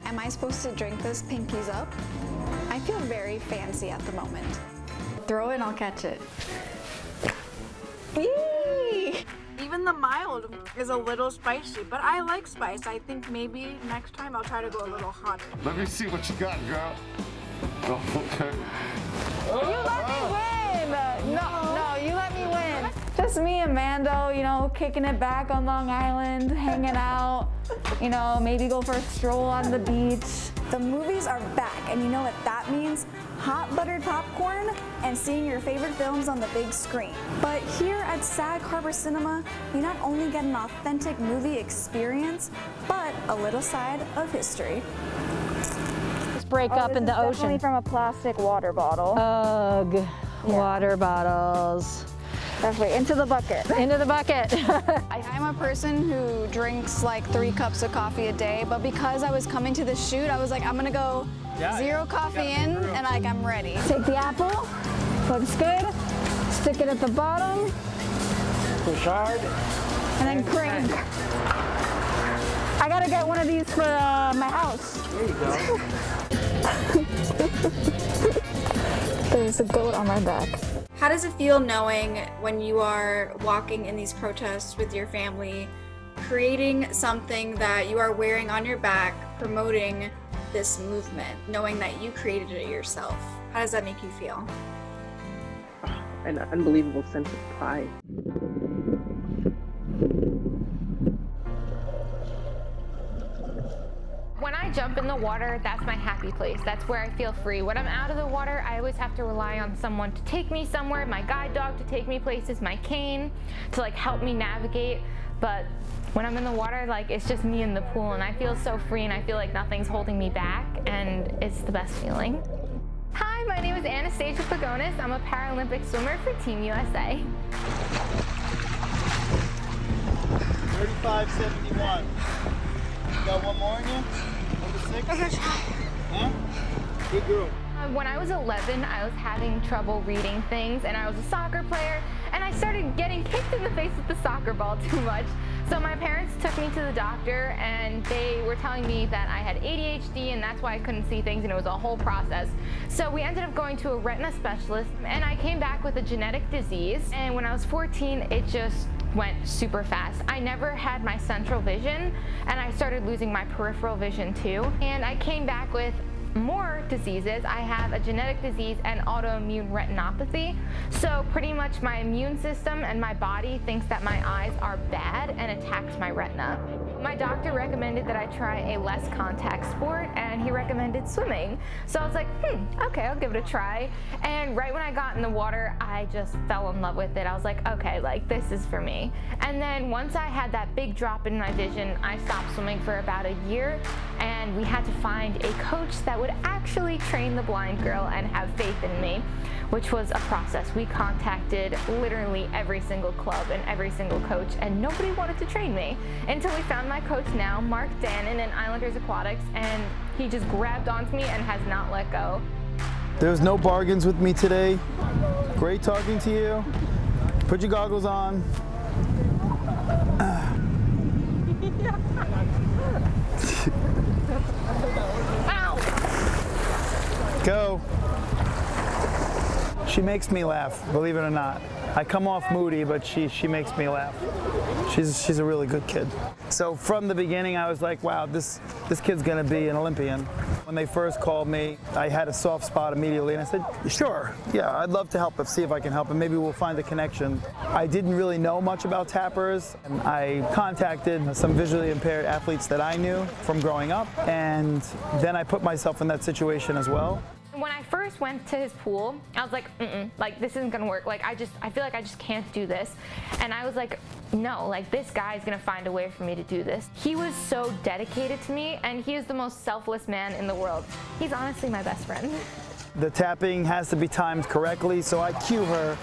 Am I supposed to drink this pinkies up? I feel very fancy at the moment. Throw it and I'll catch it. Yee! Even the mild is a little spicy, but I like spice. I think maybe next time I'll try to go a little hotter. Let me see what you got, girl. Oh, okay. You let me win! No, you let me win. Just me and Mando, you know, kicking it back on Long Island, hanging out, you know, maybe go for a stroll on the beach. The movies are back, and you know what that means? Hot buttered popcorn and seeing your favorite films on the big screen. But here at Sag Harbor Cinema, you not only get an authentic movie experience, but a little side of history. Just break up in the ocean. Definitely from a plastic water bottle. Ugh, yeah. Water bottles. Definitely, into the bucket. Into the bucket. I'm a person who drinks like 3 cups of coffee a day, but because I was coming to the shoot, I was like, I'm gonna go 0 coffee in, and like I'm ready. Take the apple, looks good, stick it at the bottom. Push hard. And then crank. I gotta get one of these for my house. There you go. There's a goat on my back. How does it feel knowing when you are walking in these protests with your family, creating something that you are wearing on your back, promoting this movement, knowing that you created it yourself? How does that make you feel? An unbelievable sense of pride. When I jump in the water, that's my happy place. That's where I feel free. When I'm out of the water, I always have to rely on someone to take me somewhere, my guide dog to take me places, my cane to like help me navigate. But when I'm in the water, like it's just me in the pool and I feel so free and I feel like nothing's holding me back and it's the best feeling. Hi, my name is Anastasia Pagonis. I'm a Paralympic swimmer for Team USA. 35.71. You got one more in you? Number 6? I'm gonna try. Huh? Good girl. When I was 11, I was having trouble reading things and I was a soccer player and I started getting kicked in the face with the soccer ball too much. So my parents took me to the doctor and they were telling me that I had ADHD and that's why I couldn't see things and it was a whole process. So we ended up going to a retina specialist and I came back with a genetic disease, and when I was 14 it just went super fast. I never had my central vision and I started losing my peripheral vision too. And I came back with more diseases. I have a genetic disease and autoimmune retinopathy. So pretty much my immune system and my body thinks that my eyes are bad and attacks my retina. My doctor recommended that I try a less contact sport and he recommended swimming. So I was like, okay, I'll give it a try. And right when I got in the water, I just fell in love with it. I was like, okay, like this is for me. And then once I had that big drop in my vision, I stopped swimming for about a year and we had to find a coach that would actually train the blind girl and have faith in me, which was a process. We contacted literally every single club and every single coach and nobody wanted to train me until we found my coach now, Mark Dannon in Islanders Aquatics, and he just grabbed onto me and has not let go. There's no bargains with me today. Great talking to you. Put your goggles on. Go. She makes me laugh, believe it or not. I come off moody, but she makes me laugh. She's a really good kid. So from the beginning, I was like, wow, this kid's gonna be an Olympian. When they first called me, I had a soft spot immediately, and I said, sure, yeah, I'd love to help, see if I can help, and maybe we'll find a connection. I didn't really know much about tappers, and I contacted some visually impaired athletes that I knew from growing up, and then I put myself in that situation as well. When I first went to his pool, I was like, like this isn't gonna work. Like I feel like I just can't do this. And I was like, no, like this guy's gonna find a way for me to do this. He was so dedicated to me and he is the most selfless man in the world. He's honestly my best friend. The tapping has to be timed correctly, so I cue her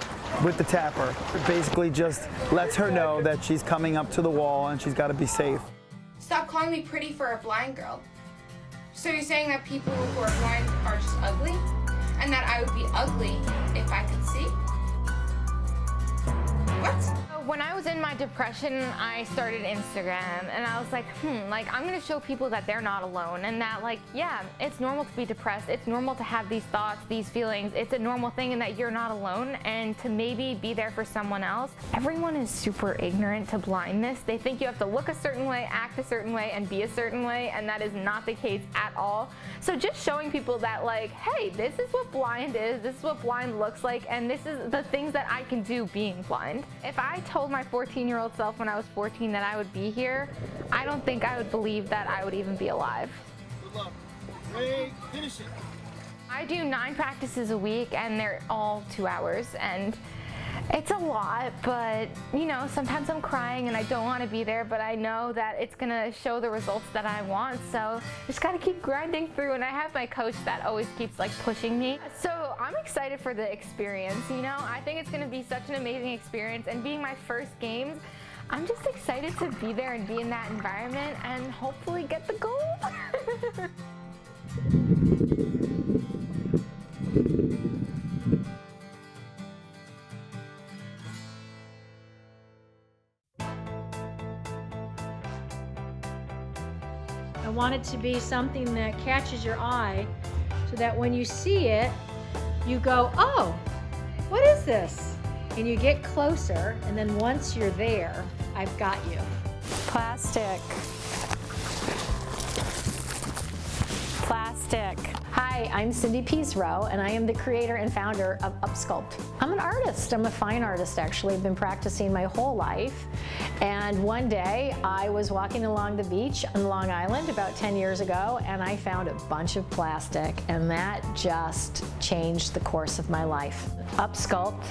with the tapper. It basically just lets her know that she's coming up to the wall and she's gotta be safe. Stop calling me pretty for a blind girl. So you're saying that people who are blind are just ugly? And that I would be ugly if I could see? What? when I was in my depression, I started Instagram, and I was like, I'm gonna show people that they're not alone, and that, like, yeah, it's normal to be depressed. It's normal to have these thoughts, these feelings. It's a normal thing, and that you're not alone, and to maybe be there for someone else. Everyone is super ignorant to blindness. They think you have to look a certain way, act a certain way, and be a certain way, and that is not the case at all. So just showing people that, like, hey, this is what blind is, this is what blind looks like, and this is the things that I can do being blind. If I told my 14-year-old self when I was 14 that I would be here, I don't think I would believe that I would even be alive. Good luck. Ray, finish it. I do 9 practices a week, and they're all 2 hours, and it's a lot, but you know, sometimes I'm crying and I don't want to be there, but I know that it's gonna show the results that I want, so just gotta keep grinding through. And I have my coach that always keeps like pushing me, so I'm excited for the experience. You know, I think it's gonna be such an amazing experience, and being my first games, I'm just excited to be there and be in that environment and hopefully get the gold. I want it to be something that catches your eye so that when you see it, you go, oh, what is this? And you get closer, and then once you're there, I've got you. Plastic. Plastic. Hi, I'm Cindy Piesrow, and I am the creator and founder of Upsculpt. I'm an artist. I'm a fine artist, actually. I've been practicing my whole life. And one day, I was walking along the beach on Long Island about 10 years ago, and I found a bunch of plastic, and that just changed the course of my life. Upsculpt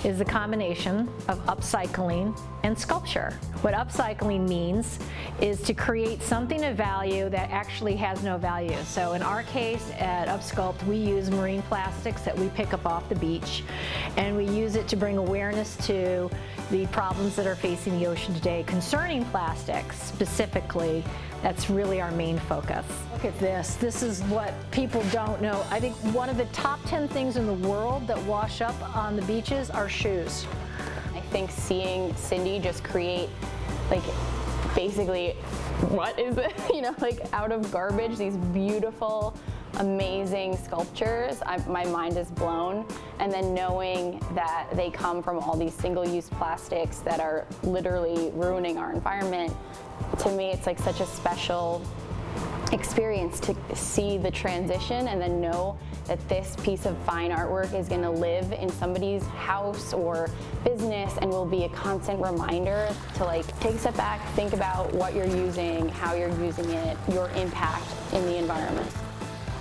is the combination of upcycling and sculpture. What upcycling means is to create something of value that actually has no value. So in our case at Upsculpt, we use marine plastics that we pick up off the beach, and we use it to bring awareness to the problems that are facing the ocean today concerning plastics specifically. That's really our main focus. Look at this. This is what people don't know. I think one of the top 10 things in the world that wash up on the beaches are shoes. I think seeing Cindy just create, like, basically, what is it? You know, like, out of garbage, these beautiful, amazing sculptures, my mind is blown. And then knowing that they come from all these single-use plastics that are literally ruining our environment, to me, it's like such a special experience to see the transition and then know that this piece of fine artwork is going to live in somebody's house or business and will be a constant reminder to, like, take a step back, think about what you're using, how you're using it, your impact in the environment.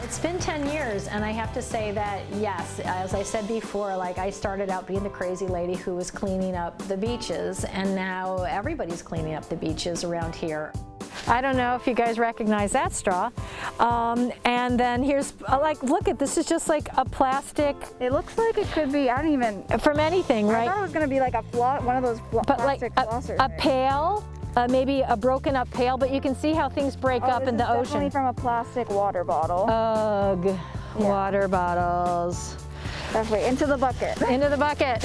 It's been 10 years, and I have to say that, yes, as I said before, like, I started out being the crazy lady who was cleaning up the beaches, and now everybody's cleaning up the beaches around here. I don't know if you guys recognize that straw. And then here's, like, look at this is just like a plastic. It looks like it could be, I don't even. From anything, right? I thought it was going to be like a one of those plastic flossers. A pail, maybe a broken up pail, but you can see how things break up in the ocean. Definitely from a plastic water bottle. Ugh, yeah. Water bottles. Definitely, into the bucket. Into the bucket.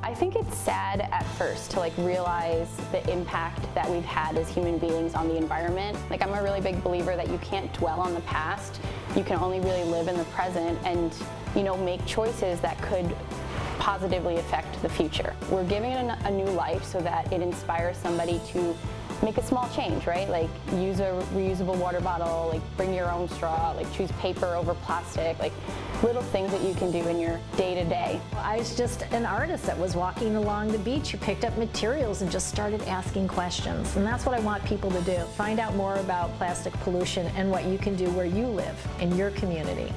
I think it's sad at first to, like, realize the impact that we've had as human beings on the environment. Like, I'm a really big believer that you can't dwell on the past. You can only really live in the present and, you know, make choices that could positively affect the future. We're giving it a new life so that it inspires somebody to make a small change, right? Like, use a reusable water bottle, like, bring your own straw, like, choose paper over plastic, like, little things that you can do in your day-to-day. I was just an artist that was walking along the beach who picked up materials and just started asking questions. And that's what I want people to do. Find out more about plastic pollution and what you can do where you live in your community.